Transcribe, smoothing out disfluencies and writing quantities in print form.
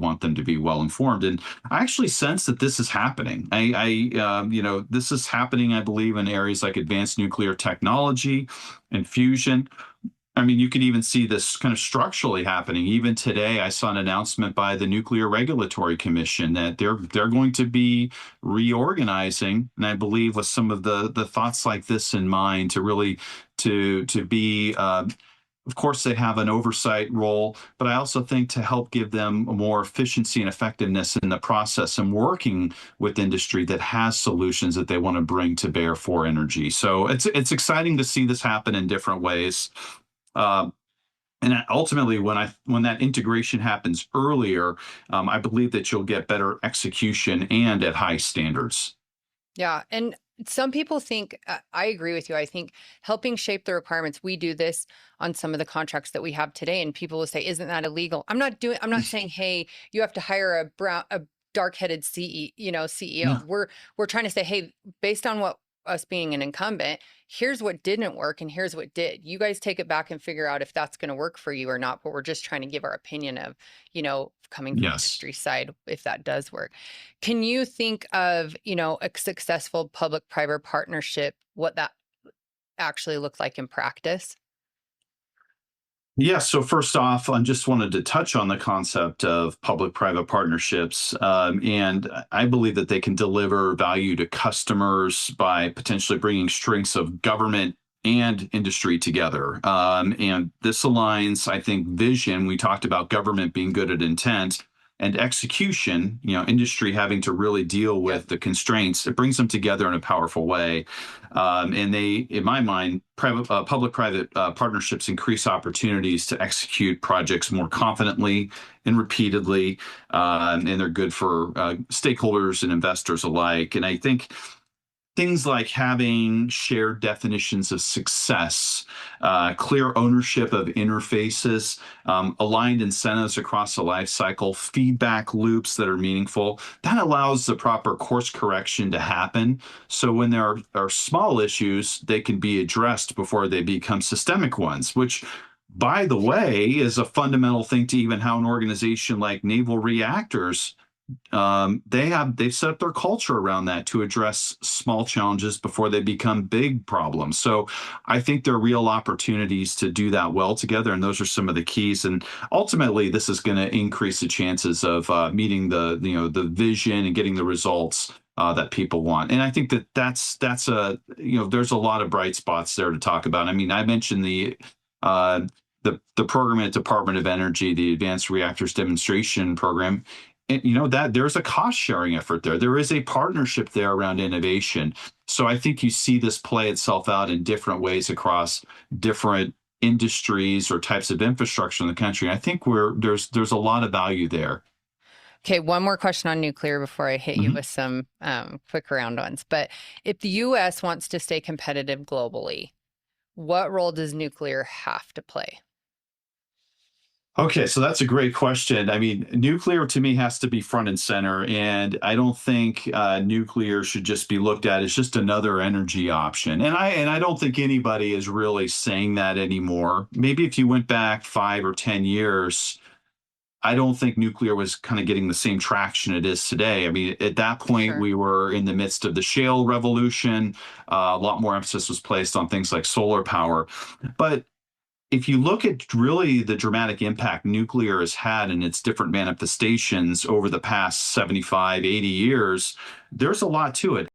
want them to be well informed. And I actually sense that this is happening. This is happening, I believe, in areas like advanced nuclear technology and fusion. I mean, you could even see this kind of structurally happening. Even today, I saw an announcement by the Nuclear Regulatory Commission that they're going to be reorganizing, and I believe with some of the thoughts like this in mind, to really to be of course, they have an oversight role, but I also think to help give them more efficiency and effectiveness in the process and working with industry that has solutions that they want to bring to bear for energy. So it's exciting to see this happen in different ways. Uh, and ultimately, when that integration happens earlier, I believe that you'll get better execution and at high standards. Yeah. And some people think, I agree with you. I think helping shape the requirements, we do this on some of the contracts that we have today, and people will say, isn't that illegal? I'm not saying, hey, you have to hire a dark-headed CEO. Yeah. We're trying to say, hey, based on what us being an incumbent, here's what didn't work and here's what did. You guys take it back and figure out if that's going to work for you or not. But we're just trying to give our opinion of, coming from Yes. industry side, if that does work. Can you think of, a successful public-private partnership, what that actually looked like in practice? Yeah, so first off, I just wanted to touch on the concept of public-private partnerships. And I believe that they can deliver value to customers by potentially bringing strengths of government and industry together. And this aligns, I think, vision. We talked about government being good at intent and execution, industry having to really deal with the constraints. It brings them together in a powerful way. And they, in my mind, public-private partnerships increase opportunities to execute projects more confidently and repeatedly, and they're good for stakeholders and investors alike. And I think things like having shared definitions of success, clear ownership of interfaces, aligned incentives across the life cycle, feedback loops that are meaningful, that allows the proper course correction to happen. So when there are small issues, they can be addressed before they become systemic ones, which, by the way, is a fundamental thing to even how an organization like Naval Reactors, they've set up their culture around that to address small challenges before they become big problems. So I think there are real opportunities to do that well together, and those are some of the keys. And ultimately, this is going to increase the chances of meeting the vision and getting the results that people want. And I think that's there's a lot of bright spots there to talk about. I mean, I mentioned uh, the program at Department of Energy, the Advanced Reactors Demonstration Program. And that there's a cost sharing effort there. There is a partnership there around innovation. So I think you see this play itself out in different ways across different industries or types of infrastructure in the country. I think there's a lot of value there. Okay, one more question on nuclear before I hit you Mhm. with some quick round ones. But if the US wants to stay competitive globally, what role does nuclear have to play? Okay, so that's a great question. I mean, nuclear to me has to be front and center, and I don't think nuclear should just be looked at as just another energy option. And I don't think anybody is really saying that anymore. Maybe if you went back 5 or 10 years, I don't think nuclear was kind of getting the same traction it is today. I mean, at that point, Sure. we were in the midst of the shale revolution. A lot more emphasis was placed on things like solar power, but if you look at really the dramatic impact nuclear has had in its different manifestations over the past 75, 80 years, there's a lot to it.